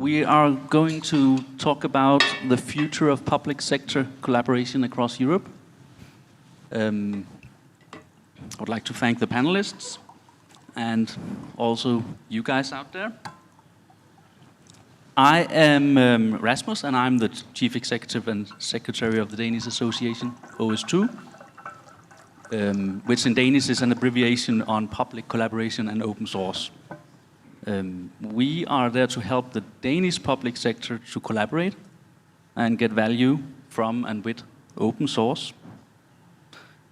We are going to talk about the future of public sector collaboration across Europe. I would like to thank the panelists and also you guys out there. I am Rasmus, and I'm the Chief Executive and Secretary of the Danish Association, OS2, which in Danish is an abbreviation on public collaboration and open source. We are there to help the Danish public sector to collaborate and get value from and with open source.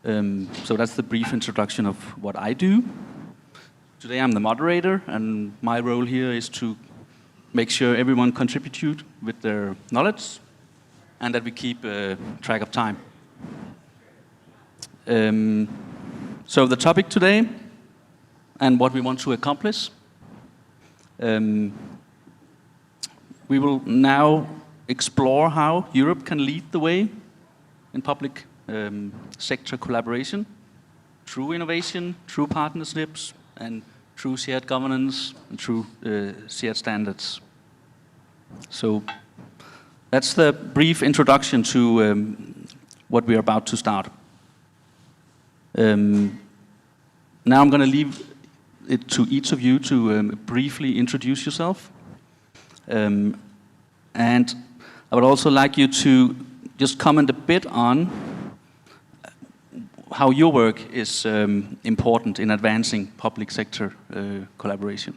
So that's the brief introduction of what I do. Today I'm the moderator, and my role here is to make sure everyone contributes with their knowledge and that we keep track of time. So the topic today and what we want to accomplish. We will now explore how Europe can lead the way in public sector collaboration through innovation, through partnerships, and through shared governance and through shared standards. So that's the brief introduction to what we are about to start. Now I'm going to leave it to each of you to briefly introduce yourself. And I would also like you to just comment a bit on how your work is important in advancing public sector collaboration.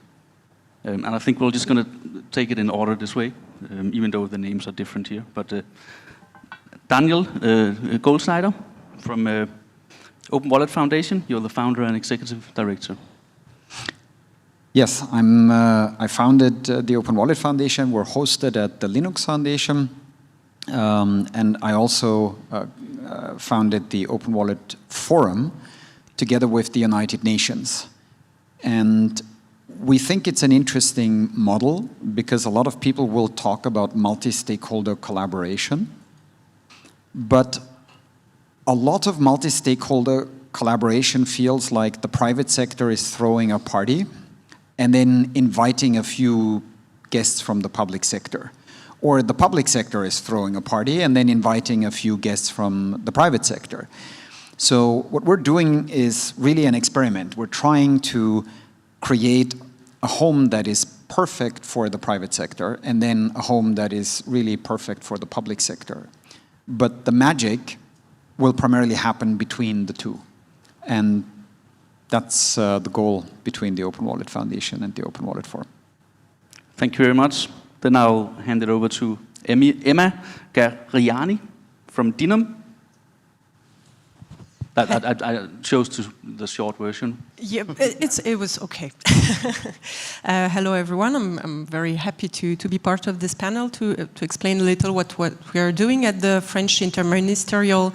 And I think we're just going to take it in order this way, even though the names are different here. But Daniel Goldschneider from Open Wallet Foundation, you're the founder and executive director. Yes, I founded the Open Wallet Foundation. We're hosted at the Linux Foundation. And I also founded the Open Wallet Forum together with the United Nations. And we think it's an interesting model because a lot of people will talk about multi-stakeholder collaboration. But a lot of multi-stakeholder collaboration feels like the private sector is throwing a party and then inviting a few guests from the public sector. Or the public sector is throwing a party and then inviting a few guests from the private sector. So what we're doing is really an experiment. We're trying to create a home that is perfect for the private sector and then a home that is really perfect for the public sector. But the magic will primarily happen between the two. And that's the goal between the Open Wallet Foundation and the Open Wallet Forum. Thank you very much. Then I'll hand it over to Emma Gariani from Dinum. I chose the short version. Yeah, it was okay. Hello, everyone. I'm very happy to be part of this panel to explain a little what we are doing at the French Interministerial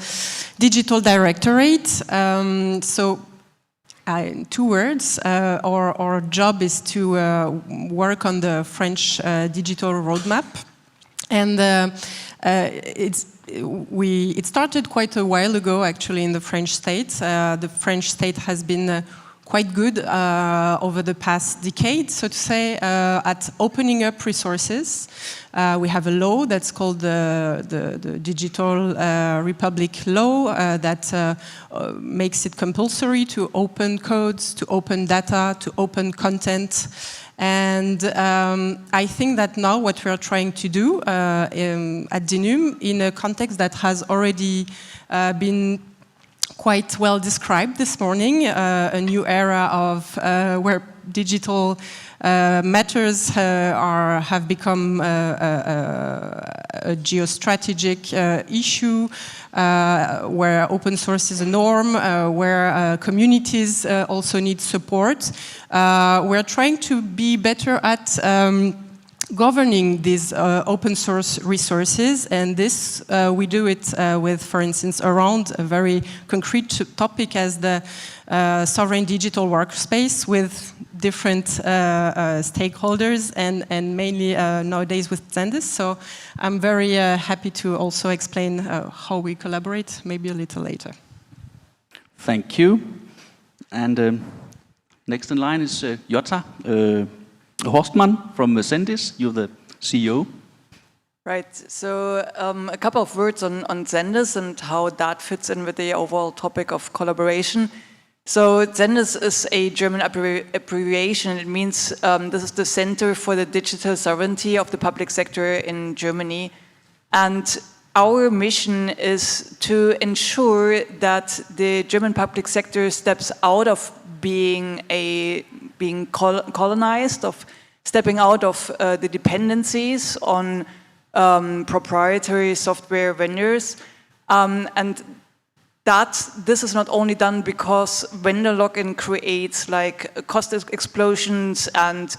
Digital Directorate. So, in 2 words, our job is to work on the French digital roadmap, and it started quite a while ago, actually, in the French state. The French state has been quite good over the past decade, so to say, at opening up resources. We have a law that's called the Digital Republic Law that makes it compulsory to open codes, to open data, to open content. And I think that now what we are trying to do at Dinum, in a context that has already been quite well described this morning, a new era of where digital matters have become a geostrategic issue, where open source is a norm, where communities also need support. We're trying to be better at governing these open source resources, and this we do it with, for instance, around a very concrete topic as the sovereign digital workspace with different stakeholders and mainly nowadays with Zendesk. So I'm very happy to also explain how we collaborate maybe a little later. Thank you. And next in line is Jutta Horstmann from Zendesk. You're the CEO. Right. So a couple of words on Zendesk and how that fits in with the overall topic of collaboration. So Zendesk is a German abbreviation. It means this is the Center for the Digital Sovereignty of the Public Sector in Germany. And our mission is to ensure that the German public sector steps out of being colonized, of stepping out of the dependencies on proprietary software vendors, and that this is not only done because vendor lock-in creates like cost explosions and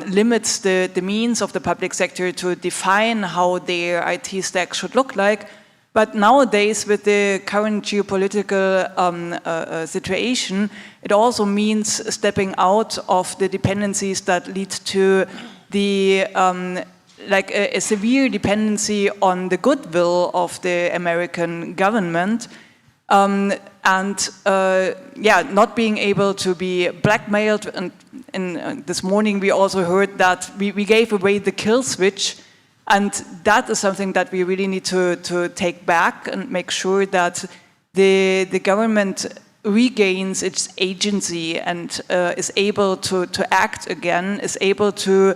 limits the means of the public sector to define how their IT stack should look like, but nowadays with the current geopolitical situation, it also means stepping out of the dependencies that lead to the like a severe dependency on the goodwill of the American government, and not being able to be blackmailed. And this morning we also heard that we gave away the kill switch, and that is something that we really need to take back and make sure that the government regains its agency and is able to act again, is able to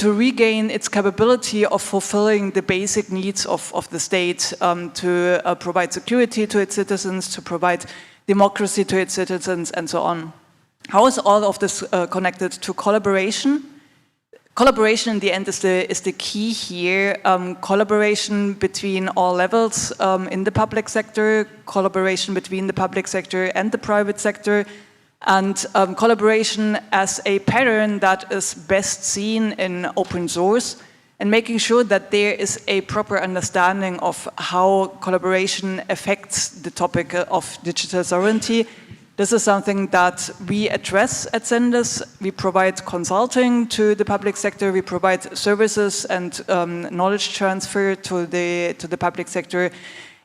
regain its capability of fulfilling the basic needs of the state, to provide security to its citizens, to provide democracy to its citizens, and so on. How is all of this connected to collaboration? Collaboration in the end is the key here. Collaboration between all levels in the public sector, collaboration between the public sector and the private sector, and collaboration as a pattern that is best seen in open source, and making sure that there is a proper understanding of how collaboration affects the topic of digital sovereignty. This is something that we address at Zendesk. We provide consulting to the public sector, we provide services and knowledge transfer to the public sector,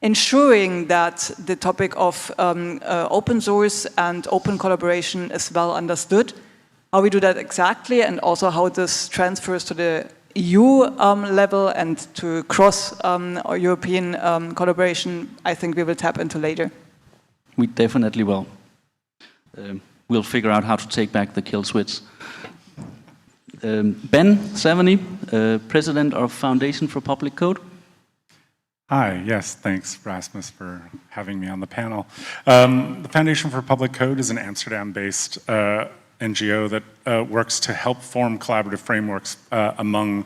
ensuring that the topic of open source and open collaboration is well understood. How we do that exactly, and also how this transfers to the EU level and to cross European collaboration, I think we will tap into later. We definitely will. We'll figure out how to take back the kill switch. Ben Savany, President of Foundation for Public Code. Hi, yes, thanks Rasmus for having me on the panel. The Foundation for Public Code is an Amsterdam-based NGO that works to help form collaborative frameworks among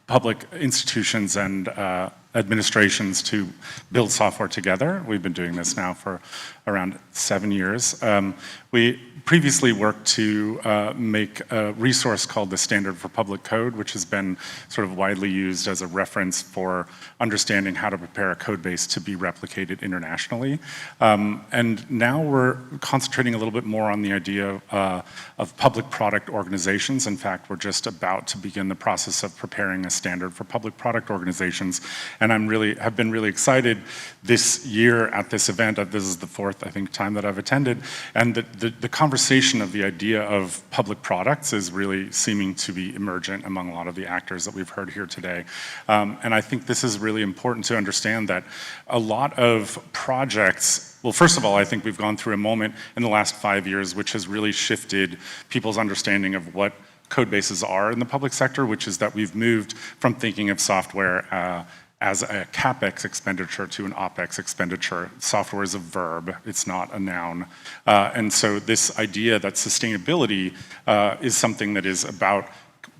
public institutions and administrations to build software together. We've been doing this now for around 7 years. We previously worked to make a resource called the Standard for Public Code, which has been sort of widely used as a reference for understanding how to prepare a code base to be replicated internationally. And now we're concentrating a little bit more on the idea of public product organizations. In fact, we're just about to begin the process of preparing a standard for public product organizations. And have been really excited this year at this event. This is the 4th, I think, time that I've attended. And the conversation of the idea of public products is really seeming to be emergent among a lot of the actors that we've heard here today. And I think this is really important to understand that a lot of projects, well, first of all, I think we've gone through a moment in the last 5 years which has really shifted people's understanding of what code bases are in the public sector, which is that we've moved from thinking of software as a CapEx expenditure to an OpEx expenditure. Software is a verb, it's not a noun. And so this idea that sustainability is something that is about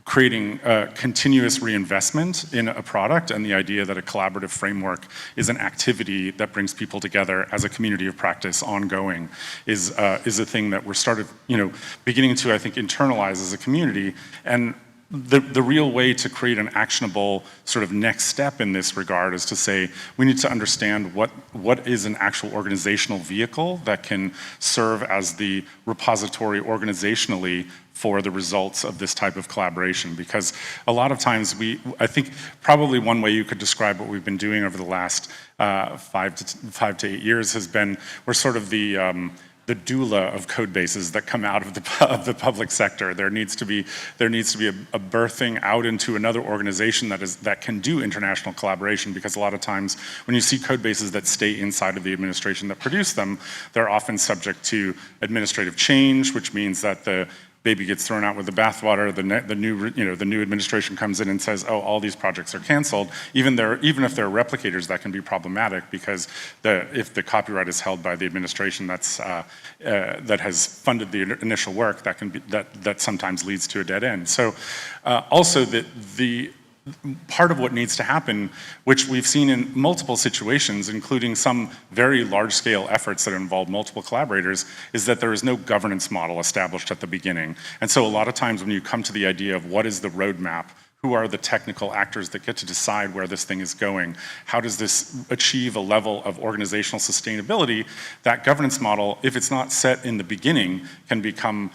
creating continuous reinvestment in a product, and the idea that a collaborative framework is an activity that brings people together as a community of practice ongoing is a thing that we're beginning to, I think, internalize as a community. And the real way to create an actionable sort of next step in this regard is to say we need to understand what is an actual organizational vehicle that can serve as the repository organizationally for the results of this type of collaboration. Because a lot of times I think probably one way you could describe what we've been doing over the last 5 to 8 years has been, we're sort of the the doula of code bases that come out of the public sector. There needs to be a birthing out into another organization that can do international collaboration, because a lot of times when you see code bases that stay inside of the administration that produce them, they're often subject to administrative change, which means that the baby gets thrown out with the bathwater. The new administration comes in and says, "Oh, all these projects are canceled." Even if they're replicators, that can be problematic, because if the copyright is held by the administration that has funded the initial work, that sometimes leads to a dead end. So, also the part of what needs to happen, which we've seen in multiple situations, including some very large-scale efforts that involve multiple collaborators, is that there is no governance model established at the beginning. And so a lot of times when you come to the idea of what is the roadmap, who are the technical actors that get to decide where this thing is going, how does this achieve a level of organizational sustainability, that governance model, if it's not set in the beginning, can become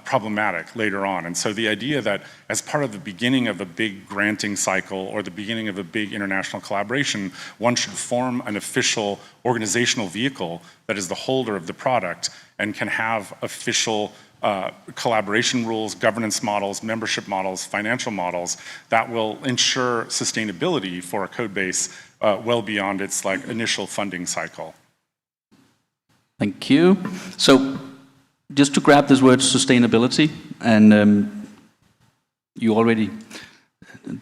problematic later on. And so the idea that as part of the beginning of a big granting cycle or the beginning of a big international collaboration, one should form an official organizational vehicle that is the holder of the product and can have official collaboration rules, governance models, membership models, financial models that will ensure sustainability for a code base well beyond its initial funding cycle. Thank you. So just to grab this word sustainability, and you already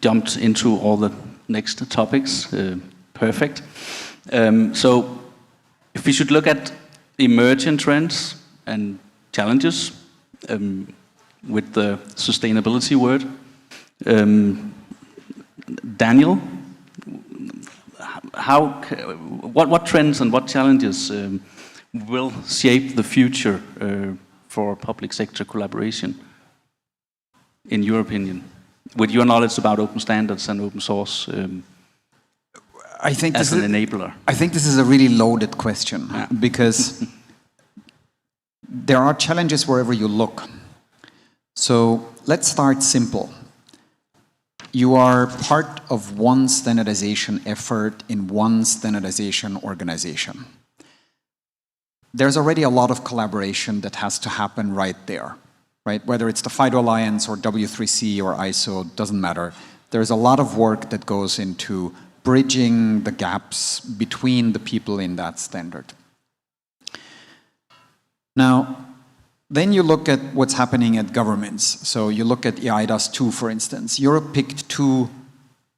jumped into all the next topics. Perfect. So if we should look at emerging trends and challenges with the sustainability word, Daniel, what trends and what challenges will shape the future for public sector collaboration, in your opinion, with your knowledge about open standards and open source I think as an enabler? I think this is a really loaded question, because there are challenges wherever you look. So let's start simple. You are part of one standardization effort in one standardization organization. There's already a lot of collaboration that has to happen right there, right? Whether it's the FIDO Alliance or W3C or ISO, doesn't matter. There's a lot of work that goes into bridging the gaps between the people in that standard. Now, then you look at what's happening at governments. So you look at EIDAS 2, for instance. Europe picked two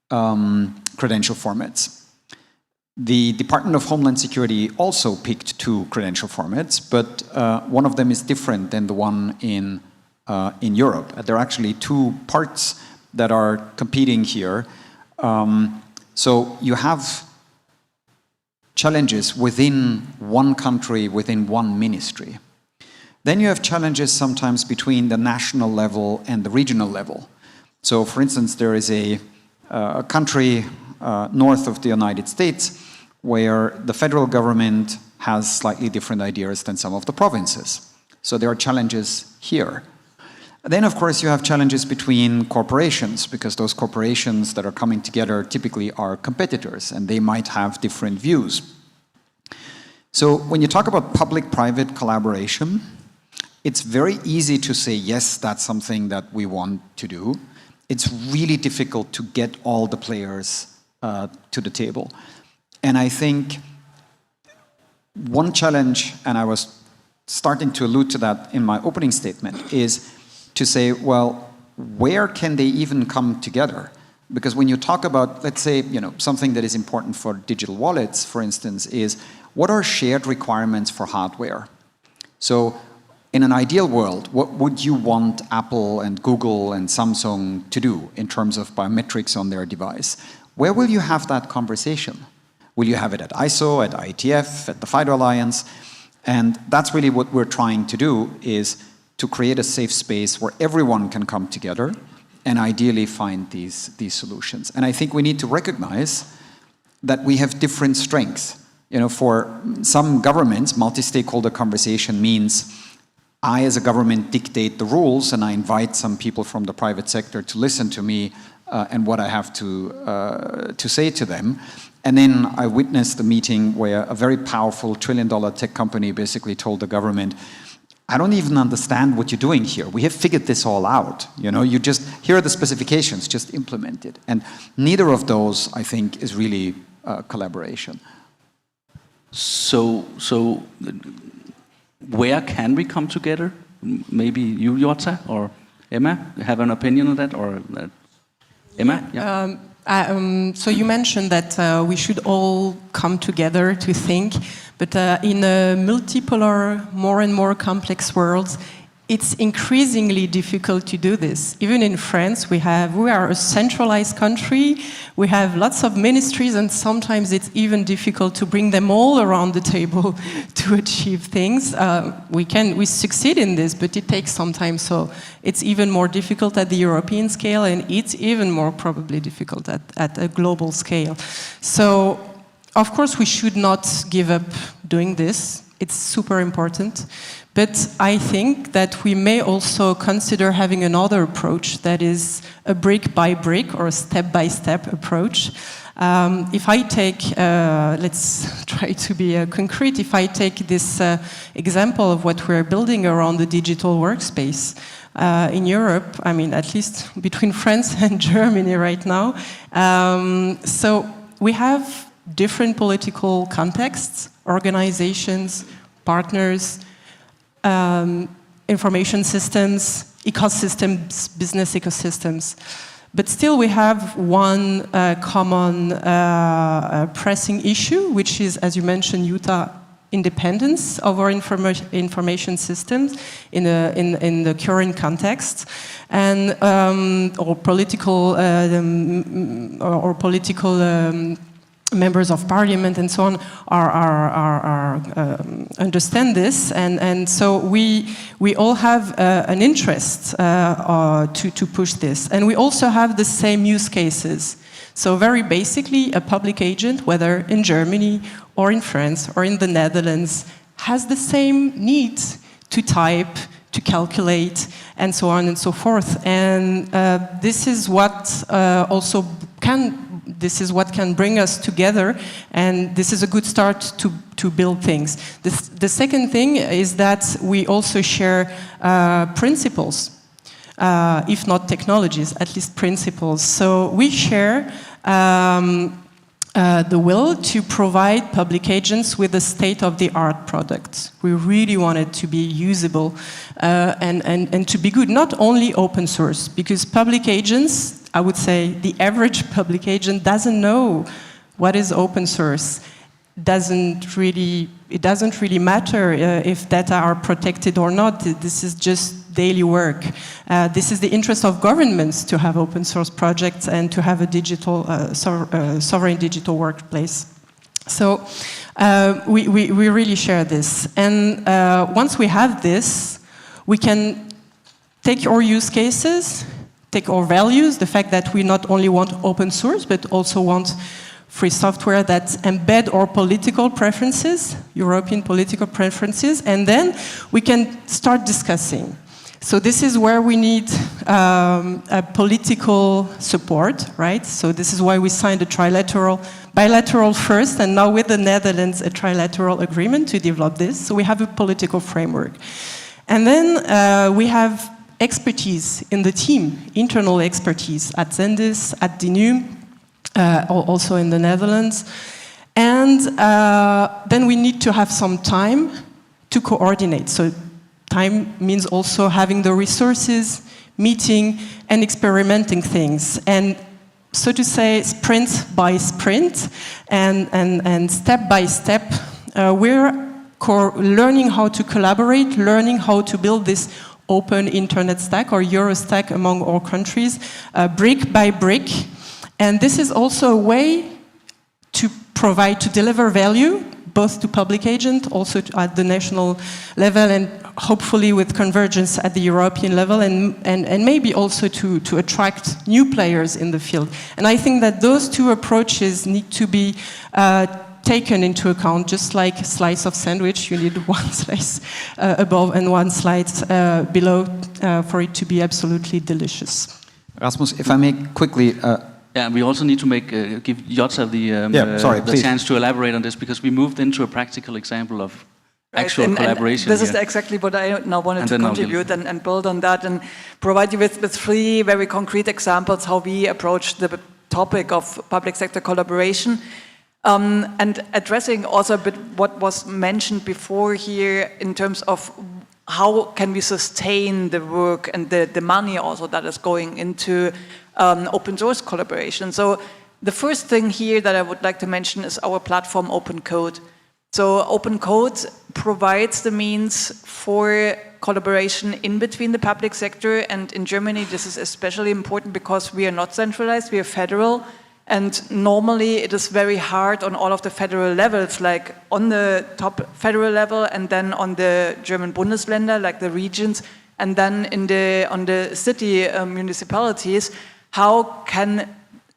credential formats. The Department of Homeland Security also picked two credential formats, but one of them is different than the one in Europe. There are actually two parts that are competing here. So you have challenges within one country, within one ministry. Then you have challenges sometimes between the national level and the regional level. So for instance, there is a country north of the United States where the federal government has slightly different ideas than some of the provinces. So there are challenges here. Then, of course, you have challenges between corporations, because those corporations that are coming together typically are competitors, and they might have different views. So when you talk about public-private collaboration, it's very easy to say, yes, that's something that we want to do. It's really difficult to get all the players to the table. And I think one challenge, and I was starting to allude to that in my opening statement, is to say, well, where can they even come together? Because when you talk about, let's say, something that is important for digital wallets, for instance, is what are shared requirements for hardware? So in an ideal world, what would you want Apple and Google and Samsung to do in terms of biometrics on their device? Where will you have that conversation? Will you have it at ISO, at IETF, at the FIDO Alliance? And that's really what we're trying to do, is to create a safe space where everyone can come together and ideally find these solutions. And I think we need to recognize that we have different strengths. For some governments, multi-stakeholder conversation means I, as a government, dictate the rules, and I invite some people from the private sector to listen to me and what I have to say to them. And then I witnessed a meeting where a very powerful trillion-dollar tech company basically told the government, I don't even understand what you're doing here. We have figured this all out. You know, here are the specifications, just implement it. And neither of those, I think, is really collaboration. So where can we come together? Maybe you, Jota, or Emma, have an opinion on that, or Emma? Yeah. So you mentioned that we should all come together to think, but in a multipolar, more and more complex world, it's increasingly difficult to do this. Even in France, we are a centralized country, we have lots of ministries, and sometimes it's even difficult to bring them all around the table to achieve things. We succeed in this, but it takes some time, so it's even more difficult at the European scale, and it's even more probably difficult at a global scale. So, of course, we should not give up doing this. It's super important. But I think that we may also consider having another approach that is a brick by brick or a step by step approach. If I take, let's try to be concrete, if I take this example of what we're building around the digital workspace in Europe, I mean, at least between France and Germany right now. So we have different political contexts, organizations, partners, information systems, ecosystems, business ecosystems. But still we have one common pressing issue, which is, as you mentioned, Jutta, independence of our information systems in the current context, and or political members of parliament and so on understand this, and so we all have an interest to push this, and we also have the same use cases. So very basically, a public agent, whether in Germany or in France or in the Netherlands, has the same need to type, to calculate, and so on and so forth. And this is what This is what can bring us together, and this is a good start to build things. The second thing is that we also share principles, if not technologies, at least principles. So we share the will to provide public agents with a state-of-the-art product. We really want it to be usable and to be good, not only open source, because public agents, I would say the average public agent doesn't know what is open source. It doesn't really matter if data are protected or not. This is just daily work. This is the interest of governments to have open source projects and to have a digital, sovereign digital workplace. So we really share this. And once we have this, we can take our use cases, take our values, the fact that we not only want open source, but also want free software that embed our political preferences, European political preferences, and then we can start discussing. So this is where we need a political support, right? So this is why we signed a bilateral first, and now with the Netherlands, a trilateral agreement to develop this. So we have a political framework. And then we have expertise in the team, internal expertise at Zendis, at DNU, also in the Netherlands. And then we need to have some time to coordinate. So time means also having the resources, meeting and experimenting things. And so to say, sprint by sprint and step by step, we're learning how to collaborate, learning how to build this open internet stack or Eurostack among all countries, brick by brick. And this is also a way to deliver value, both to public agent, also at the national level, and hopefully with convergence at the European level, and maybe also to attract new players in the field. And I think that those two approaches need to be taken into account, just like a slice of sandwich. You need one slice above and one slice below for it to be absolutely delicious. Rasmus, if I may quickly, Yeah, we also need to give Jota the please. chance to elaborate on this, because we moved into a practical example of actual And collaboration. this is here. exactly what I now wanted And to then I'll contribute and build on that and provide you with 3 very concrete examples how we approach the topic of public sector collaboration. And addressing also a bit what was mentioned before here in terms of how can we sustain the work and the money also that is going into open source collaboration. So the first thing here that I would like to mention is our platform Open Code. So Open Code provides the means for collaboration in between the public sector, and in Germany this is especially important because we are not centralized, we are federal, and normally it is very hard on all of the federal levels, like on the top federal level and then on the German Bundesländer, like the regions, and then on the city municipalities. How can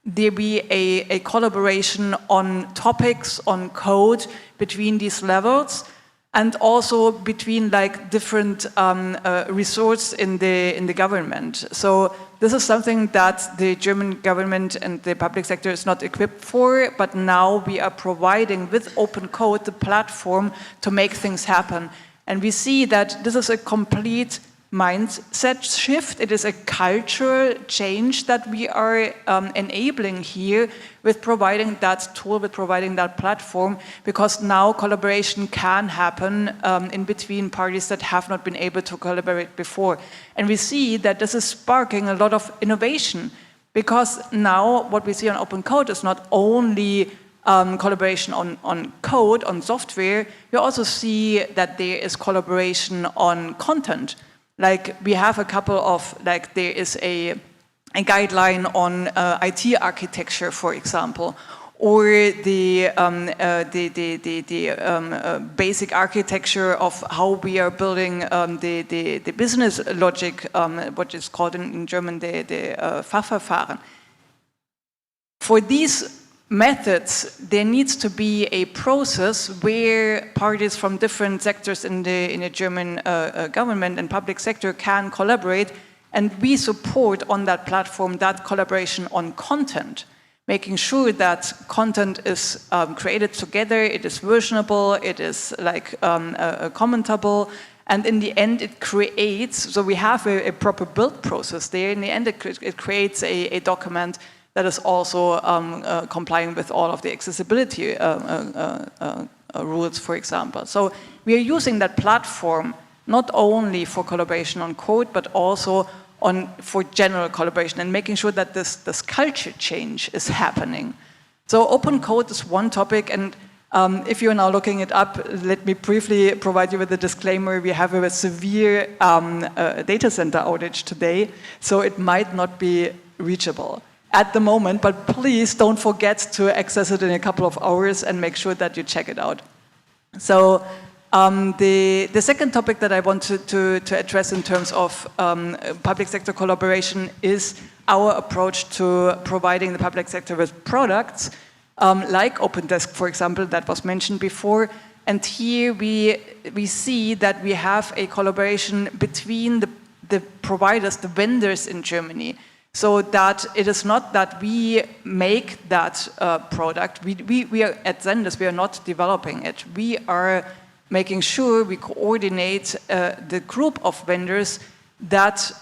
there be a collaboration on topics, on code between these levels, and also between like different resources in the government? So this is something that the German government and the public sector is not equipped for, but now we are providing with Open Code the platform to make things happen. And we see that this is a complete mindset shift. It is a cultural change that we are enabling here with providing that tool, with providing that platform, because now collaboration can happen in between parties that have not been able to collaborate before. And we see that this is sparking a lot of innovation, because now what we see on Open Code is not only collaboration on code, on software, we also see that there is collaboration on content. Like we have a couple of, like there is a guideline on IT architecture, for example, or the basic architecture of how we are building the business logic, what is called in German the Fachverfahren. For these methods, there needs to be a process where parties from different sectors in the German government and public sector can collaborate, and we support on that platform that collaboration on content, making sure that content is created together, it is versionable, it is like commentable, and in the end it creates, so we have a proper build process there, in the end it creates a document that is also complying with all of the accessibility rules, for example. So we are using that platform not only for collaboration on code, but also for general collaboration and making sure that this culture change is happening. So Open Code is one topic, and if you're now looking it up, let me briefly provide you with a disclaimer. We have a severe data center outage today, so it might not be reachable at the moment, but please don't forget to access it in a couple of hours and make sure that you check it out. So the second topic that I want to address in terms of public sector collaboration is our approach to providing the public sector with products, like OpenDesk, for example, that was mentioned before. And here we see that we have a collaboration between the providers, the vendors in Germany, so that it is not that we make that product. We are at Zendesk, we are not developing it. We are making sure we coordinate the group of vendors that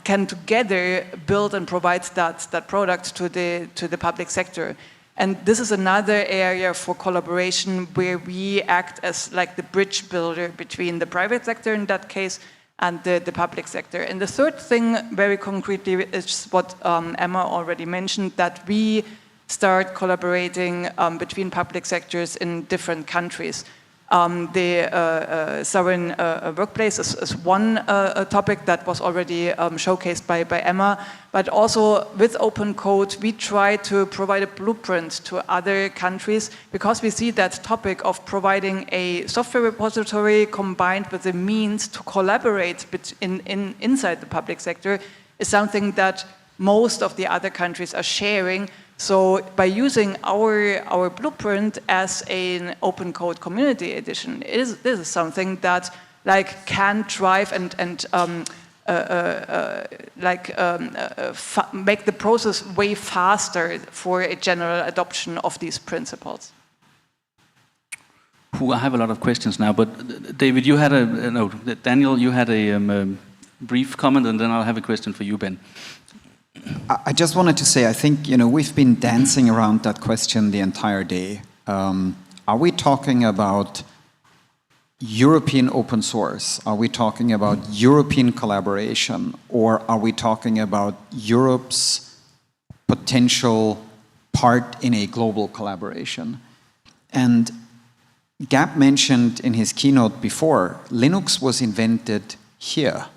can together build and provide that product to the public sector. And this is another area for collaboration where we act as like the bridge builder between the private sector in that case and the public sector. And the third thing, very concretely, is what Emma already mentioned, that we start collaborating between public sectors in different countries. The sovereign workplace is one topic that was already showcased by Emma, but also with Open Code, we try to provide a blueprint to other countries, because we see that topic of providing a software repository combined with the means to collaborate inside the public sector is something that most of the other countries are sharing. So by using our blueprint as an Open Code Community Edition, this is something that like can drive and make the process way faster for a general adoption of these principles. I have a lot of questions now, but David, you had Daniel, you had a brief comment, and then I'll have a question for you, Ben. I just wanted to say, I think, we've been dancing around that question the entire day. Are we talking about European open source? Are we talking about European collaboration? Or are we talking about Europe's potential part in a global collaboration? And Gab mentioned in his keynote before, Linux was invented here.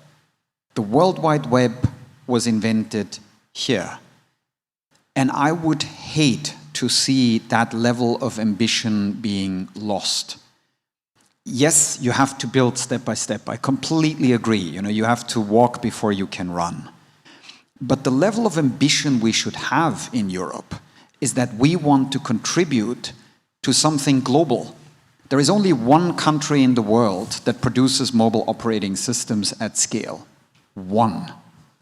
The World Wide Web was invented here. And I would hate to see that level of ambition being lost. Yes, you have to build step by step. I completely agree. You have to walk before you can run. But the level of ambition we should have in Europe is that we want to contribute to something global. There is only one country in the world that produces mobile operating systems at scale. One.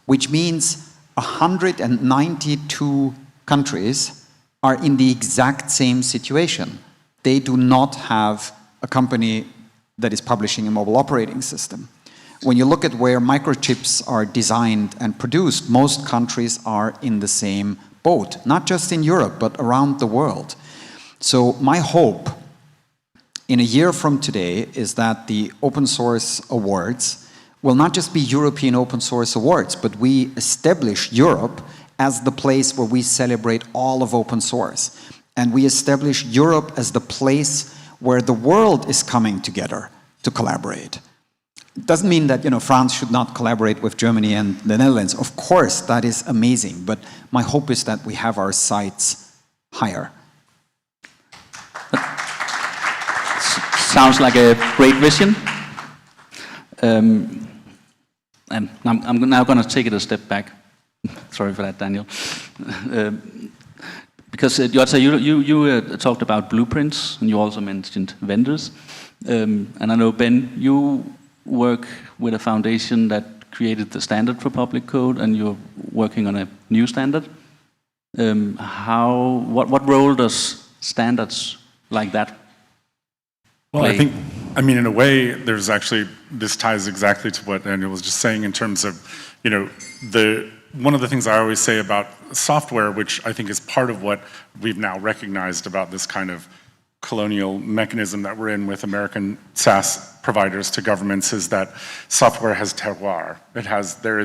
Which means 192 countries are in the exact same situation. They do not have a company that is publishing a mobile operating system. When you look at where microchips are designed and produced, most countries are in the same boat, not just in Europe, but around the world. So my hope in a year from today is that the Open Source Awards will not just be European Open Source Awards, but we establish Europe as the place where we celebrate all of open source. And we establish Europe as the place where the world is coming together to collaborate. It doesn't mean that France should not collaborate with Germany and the Netherlands. Of course, that is amazing. But my hope is that we have our sights higher. Sounds like a great vision. And I'm now going to take it a step back. Sorry for that, Daniel. Because Jota, you talked about blueprints, and you also mentioned vendors. And I know, Ben, you work with a foundation that created the standard for public code, and you're working on a new standard. What role does standards like that Well, play? I mean, in a way, there's actually, this ties exactly to what Daniel was just saying in terms of, one of the things I always say about software, which I think is part of what we've now recognized about this kind of colonial mechanism that we're in with American SaaS providers to governments, is that software has terroir. There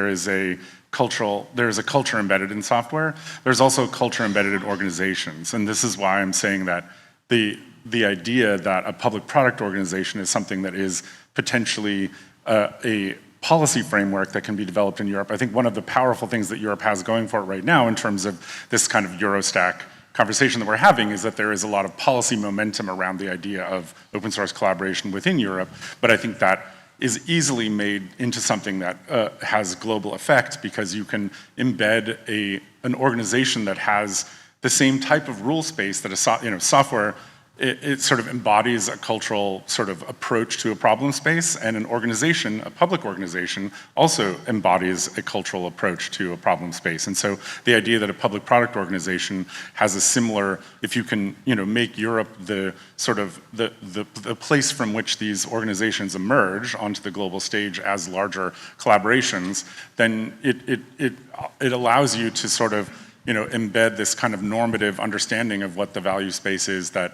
is a culture embedded in software. There's also a culture embedded in organizations. And this is why I'm saying that the idea that a public product organization is something that is potentially a policy framework that can be developed in Europe. I think one of the powerful things that Europe has going for it right now in terms of this kind of Eurostack conversation that we're having is that there is a lot of policy momentum around the idea of open source collaboration within Europe, but I think that is easily made into something that has global effect because you can embed an organization that has the same type of rule space that software. It sort of embodies a cultural sort of approach to a problem space, and an organization, a public organization, also embodies a cultural approach to a problem space. And so the idea that a public product organization has a similar, if you can, make Europe the sort of the place from which these organizations emerge onto the global stage as larger collaborations, then it allows you to sort of, embed this kind of normative understanding of what the value space is that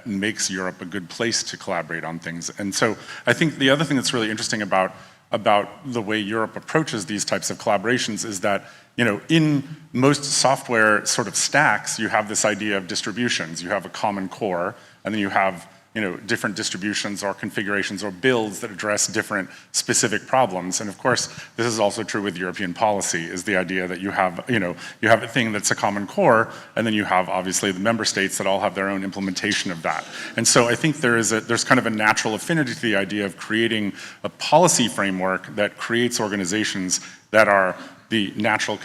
makes Europe a good place to collaborate on things. And so I think the other thing that's really interesting about the way Europe approaches these types of collaborations is that, in most software sort of stacks, you have this idea of distributions. You have a common core, and then you have different distributions or configurations or builds that address different specific problems. And of course, this is also true with European policy, is the idea that you have a thing that's a common core, and then you have obviously the member states that all have their own implementation of that. And so I think there's kind of a natural affinity to the idea of creating a policy framework that creates organizations that are the natural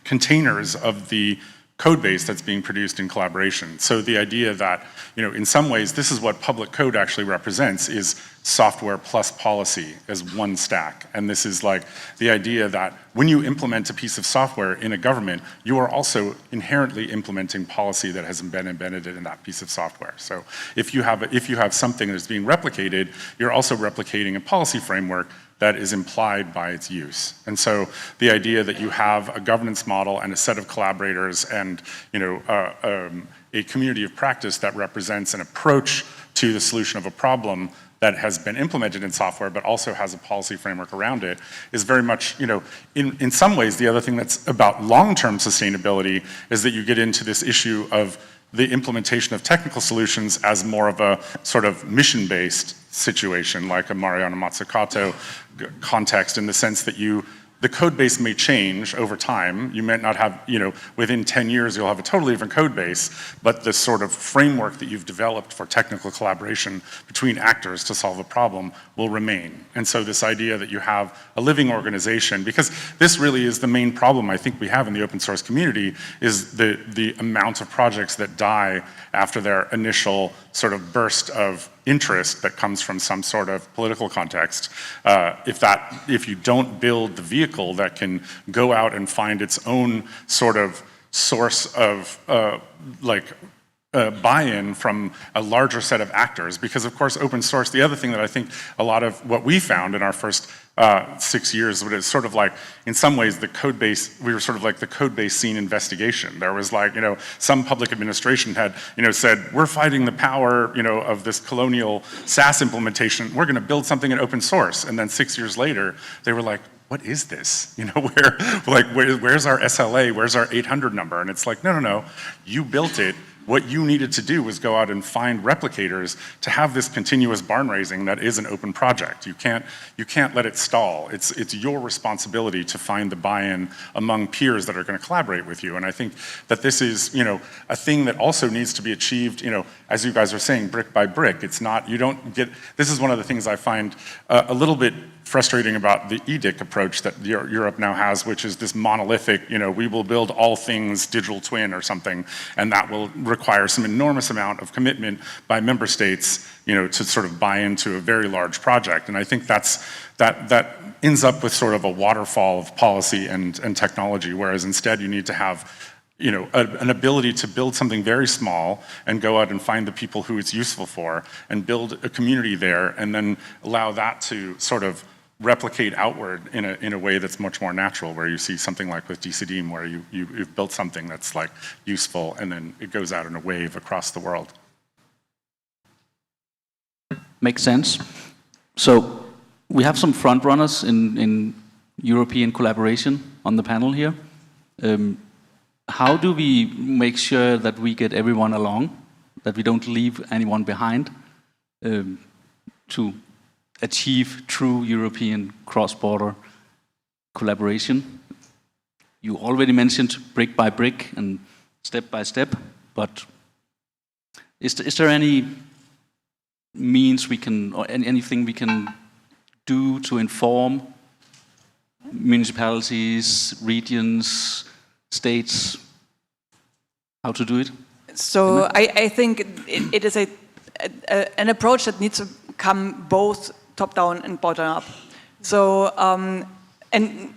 containers of the code base that's being produced in collaboration. So the idea that, in some ways, this is what public code actually represents, is software plus policy as one stack. And this is like the idea that when you implement a piece of software in a government, you are also inherently implementing policy that has been embedded in that piece of software. So if you have something that's being replicated, you're also replicating a policy framework that is implied by its use. And so the idea that you have a governance model and a set of collaborators and a community of practice that represents an approach to the solution of a problem that has been implemented in software but also has a policy framework around it is very much, in some ways, the other thing that's about long-term sustainability is that you get into this issue of the implementation of technical solutions as more of a sort of mission-based situation, like a Mariana Mazzucato context, in the sense that the code base may change over time. You might not have, within 10 years you'll have a totally different code base, but the sort of framework that you've developed for technical collaboration between actors to solve a problem will remain. And so this idea that you have a living organization, because this really is the main problem I think we have in the open source community, is the amount of projects that die after their initial sort of burst of interest that comes from some sort of political context. If you don't build the vehicle that can go out and find its own sort of source of buy-in from a larger set of actors, because of course open source, the other thing that I think a lot of what we found in our first 6 years, but it's sort of like, in some ways, the code base, we were sort of like the code base scene investigation. There was like, some public administration had, said, we're fighting the power, of this colonial SaaS implementation. We're going to build something in open source. And then 6 years later, they were like, what is this? Where's our SLA? Where's our 800 number? And it's like, no, you built it. What you needed to do was go out and find replicators to have this continuous barn raising that is an open project. You can't let it stall. It's your responsibility to find the buy-in among peers that are going to collaborate with you. And I think that this is, a thing that also needs to be achieved, as you guys are saying, brick by brick. It's not, this is one of the things I find a little bit frustrating about the EDIC approach that Europe now has, which is this monolithic, we will build all things digital twin or something, and that will require some enormous amount of commitment by member states, to sort of buy into a very large project. And I think that ends up with sort of a waterfall of policy and technology, whereas instead you need to have an ability to build something very small and go out and find the people who it's useful for and build a community there, and then allow that to sort of replicate outward in a way that's much more natural, where you see something like with DCDeem, where you've built something that's like useful and then it goes out in a wave across the world. Makes sense. So we have some front runners in European collaboration on the panel here. How do we make sure that we get everyone along, that we don't leave anyone behind, to achieve true European cross-border collaboration? You already mentioned brick by brick and step by step, but is there any means we can, or anything we can do to inform municipalities, regions, states, how to do it? So I think it is an approach that needs to come both top-down and bottom-up. So, and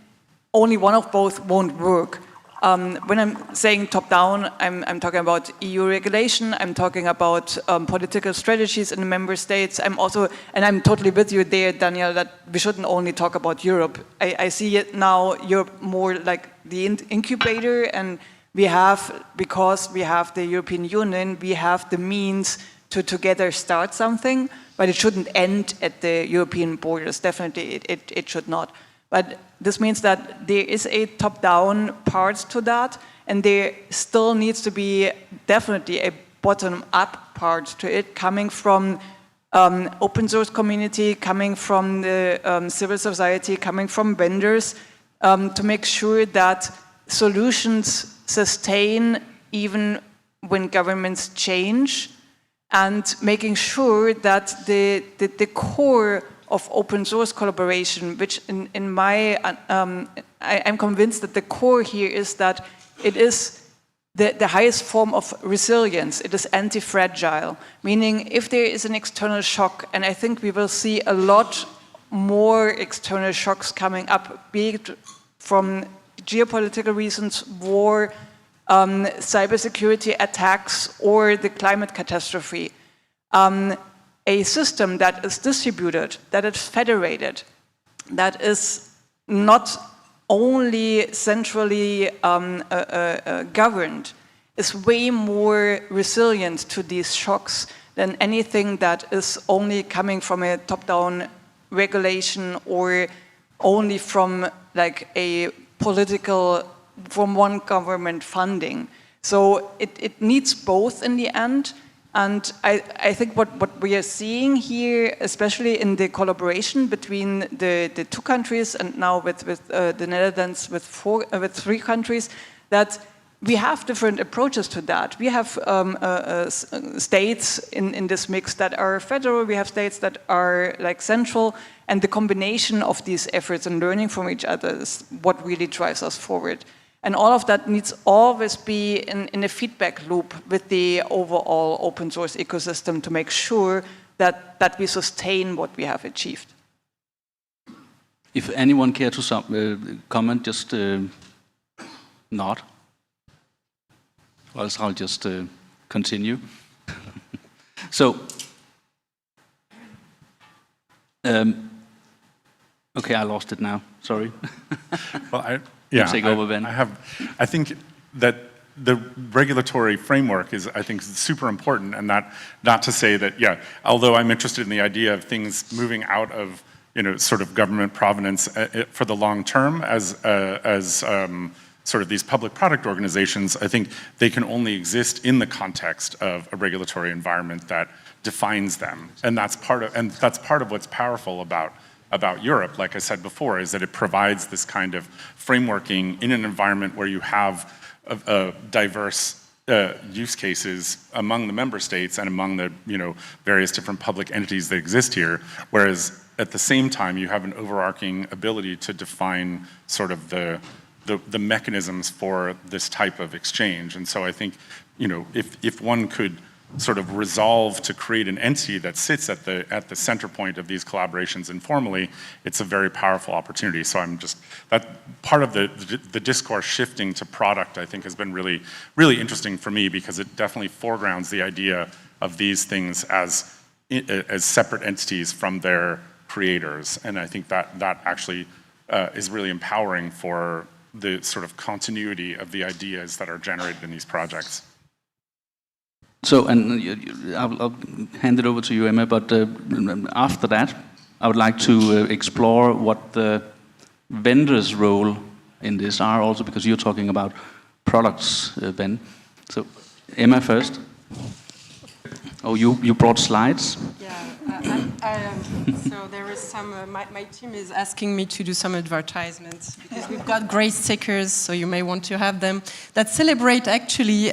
only one of both won't work. When I'm saying top-down, I'm talking about EU regulation, I'm talking about political strategies in the member states. I'm totally with you there, Daniel, that we shouldn't only talk about Europe. I see it now, Europe more like the incubator, and because we have the European Union, we have the means to together start something, but it shouldn't end at the European borders. Definitely, it should not. But this means that there is a top-down part to that, and there still needs to be definitely a bottom-up part to it, coming from open source community, coming from the civil society, coming from vendors, to make sure that solutions sustain even when governments change, and making sure that the core of open source collaboration, which I'm convinced that the core here is that it is the highest form of resilience. It is anti-fragile, meaning if there is an external shock, and I think we will see a lot more external shocks coming up, be it from geopolitical reasons, war, cybersecurity attacks, or the climate catastrophe. A system that is distributed, that is federated, that is not only centrally governed, is way more resilient to these shocks than anything that is only coming from a top-down regulation or only from like a political, from one government funding. So it needs both in the end. And I think what we are seeing here, especially in the collaboration between the two countries and now with the Netherlands with 3 countries, that we have different approaches to that. We have states in this mix that are federal, we have states that are like central, and the combination of these efforts and learning from each other is what really drives us forward. And all of that needs always be in a feedback loop with the overall open source ecosystem to make sure that we sustain what we have achieved. If anyone care to comment, just nod. Or else I'll just continue. So, okay, I lost it now. Sorry. Well, Take over, Ben. I think that the regulatory framework is, I think, super important, and that not to say that, yeah, although I'm interested in the idea of things moving out of, sort of government provenance for the long term as sort of these public product organizations, I think they can only exist in the context of a regulatory environment that defines them, and that's part of what's powerful about Europe, like I said before, is that it provides this kind of frameworking in an environment where you have diverse use cases among the member states and among the various different public entities that exist here, whereas at the same time you have an overarching ability to define sort of the mechanisms for this type of exchange. And so I think, if one could sort of resolve to create an entity that sits at the center point of these collaborations informally, it's a very powerful opportunity. So that part of the discourse shifting to product, I think, has been really, really interesting for me, because it definitely foregrounds the idea of these things as separate entities from their creators. And I think that actually is really empowering for the sort of continuity of the ideas that are generated in these projects. So, and I'll hand it over to you, Emma, but after that, I would like to explore what the vendors' role in this are also, because you're talking about products, Ben. So, Emma first. Oh, you brought slides? Yeah, so there is some, my team is asking me to do some advertisements, because we've got great stickers, so you may want to have them, that celebrate actually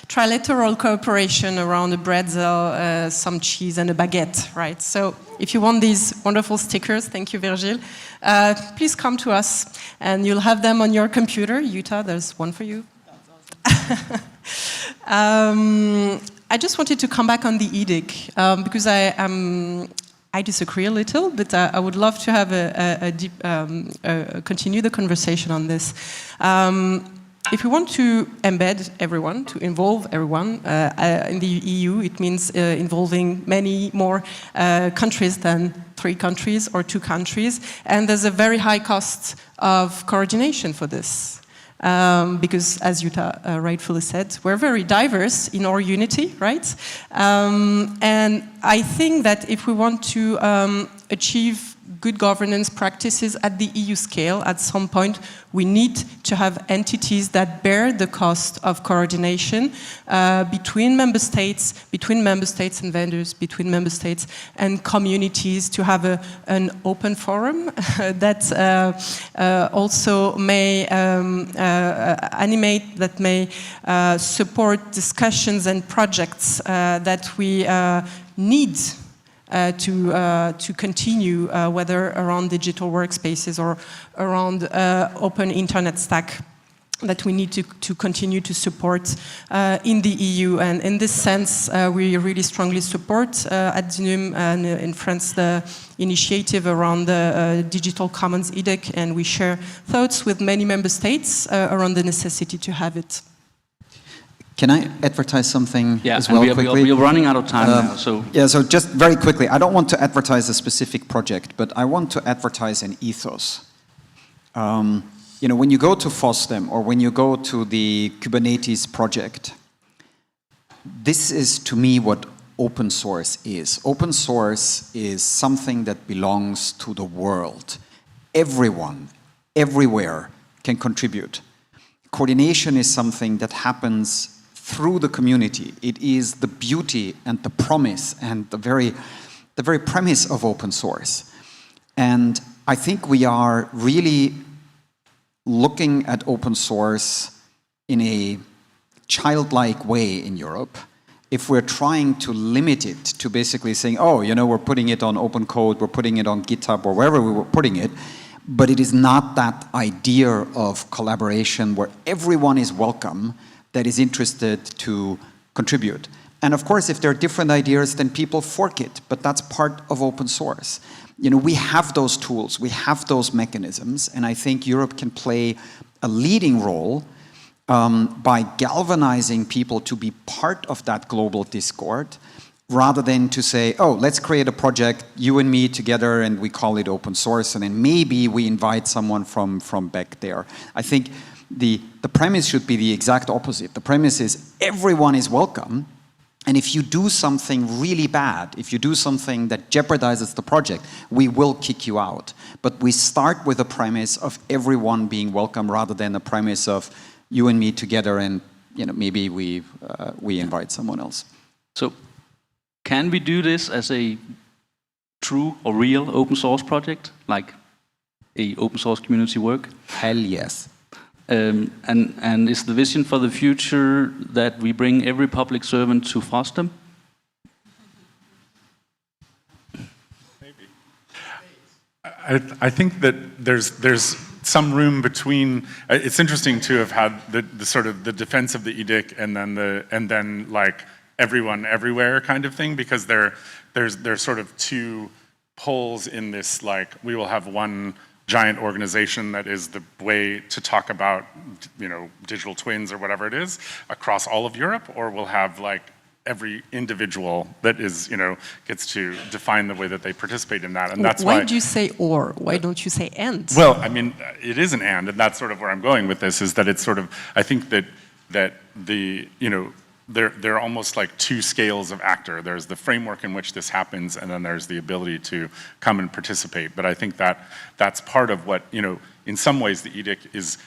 trilateral cooperation around a bretzel, some cheese and a baguette, right? So if you want these wonderful stickers, thank you, Virgil, please come to us, and you'll have them on your computer. Jutta, there's one for you. I just wanted to come back on the EDIC, because I disagree a little, but I would love to have a deep, continue the conversation on this. If we want to embed everyone, to involve everyone in the EU, it means involving many more countries than 3 countries or 2 countries, and there's a very high cost of coordination for this. Because, as Jutta rightfully said, we're very diverse in our unity, right? And I think that if we want to achieve good governance practices at the EU scale, at some point, we need to have entities that bear the cost of coordination between member states and vendors, between member states and communities, to have an open forum that also may animate, that may support discussions and projects that we need to continue, whether around digital workspaces or around open internet stack. that we need to continue to support in the EU. And in this sense, we really strongly support at DINUM and in France the initiative around the Digital Commons EDIC, and we share thoughts with many member states around the necessity to have it. Can I advertise something as and well quickly? we're running out of time now, so... Yeah, so just very quickly, I don't want to advertise a specific project, but I want to advertise an ethos. You know, when you go to FOSDEM or when you go to the Kubernetes project, this is to me what open source is. Open source is something that belongs to the world. Everyone, everywhere can contribute. Coordination is something that happens through the community. It is the beauty and the promise and the very premise of open source. And I think we are really looking at open source in a childlike way in Europe. If we're trying to limit it to basically saying, oh, you know, we're putting it on open code, we're putting it on GitHub or wherever we were putting it, but it is not that idea of collaboration where everyone is welcome that is interested to contribute. And of course, if there are different ideas, then people fork it, but that's part of open source. You know, we have those tools, we have those mechanisms, and I think Europe can play a leading role by galvanizing people to be part of that global discord, rather than to say, oh, let's create a project, you and me together, and we call it open source, and then maybe we invite someone from back there. I think the premise should be the exact opposite. The premise is everyone is welcome, and if you do something really bad, if you do something that jeopardizes the project, we will kick you out. But we start with the premise of everyone being welcome rather than the premise of you and me together and, you know, maybe we invite someone else. So can we do this as a true or real open source project, like a open source community work? Hell yes. And is the vision for the future that we bring every public servant to FOSDEM? Maybe. I think that there's some room between. It's interesting to have had the sort of the defense of the edict and then like everyone everywhere kind of thing, because there's sort of two poles in this, like we will have one giant organization that is the way to talk about, you know, digital twins or whatever it is across all of Europe, or we'll have like every individual that is, you know, gets to define the way that they participate in that. And that's why do you say or? Why don't you say and? Well, I mean, it is an and that's sort of where I'm going with this, is that it's sort of, I think that the, you know, there are almost like two scales of actor. There's the framework in which this happens, and then there's the ability to come and participate. But I think that that's part of what, you know, in some ways the edict is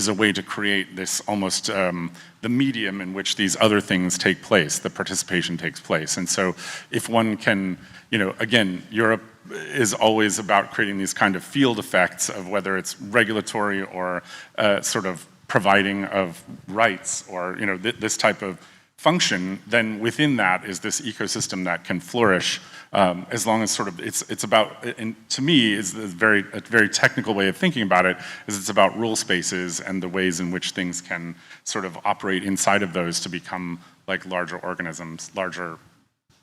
a way to create this almost the medium in which these other things take place, the participation takes place. And so if one can, you know, again, Europe is always about creating these kind of field effects of whether it's regulatory or sort of providing of rights or, you know, this type of function, then within that is this ecosystem that can flourish as long as sort of it's about, and to me is a very technical way of thinking about it, is it's about rule spaces and the ways in which things can sort of operate inside of those to become like larger organisms, larger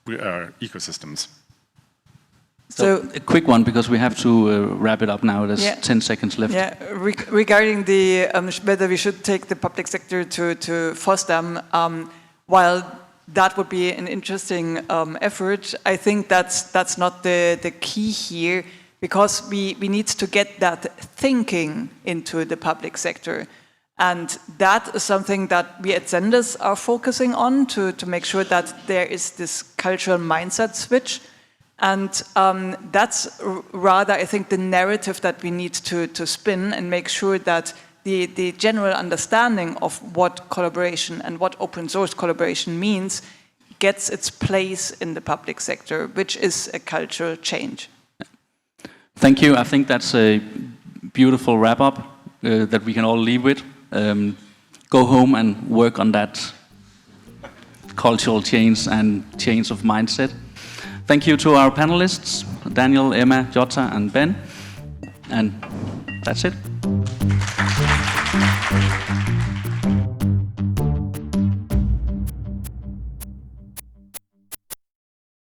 ecosystems. So a quick one, because we have to wrap it up now. There's 10 seconds left. Yeah, regarding the whether we should take the public sector to FOSDEM, while that would be an interesting effort, I think that's not the key here, because we need to get that thinking into the public sector. And that is something that we at Zendesk are focusing on to make sure that there is this cultural mindset switch. And that's rather, I think, the narrative that we need to spin and make sure that the general understanding of what collaboration and what open source collaboration means gets its place in the public sector, which is a cultural change. Thank you. I think that's a beautiful wrap-up that we can all leave with. Go home and work on that cultural change and change of mindset. Thank you to our panelists, Daniel, Emma, Jota, and Ben. And that's it. you.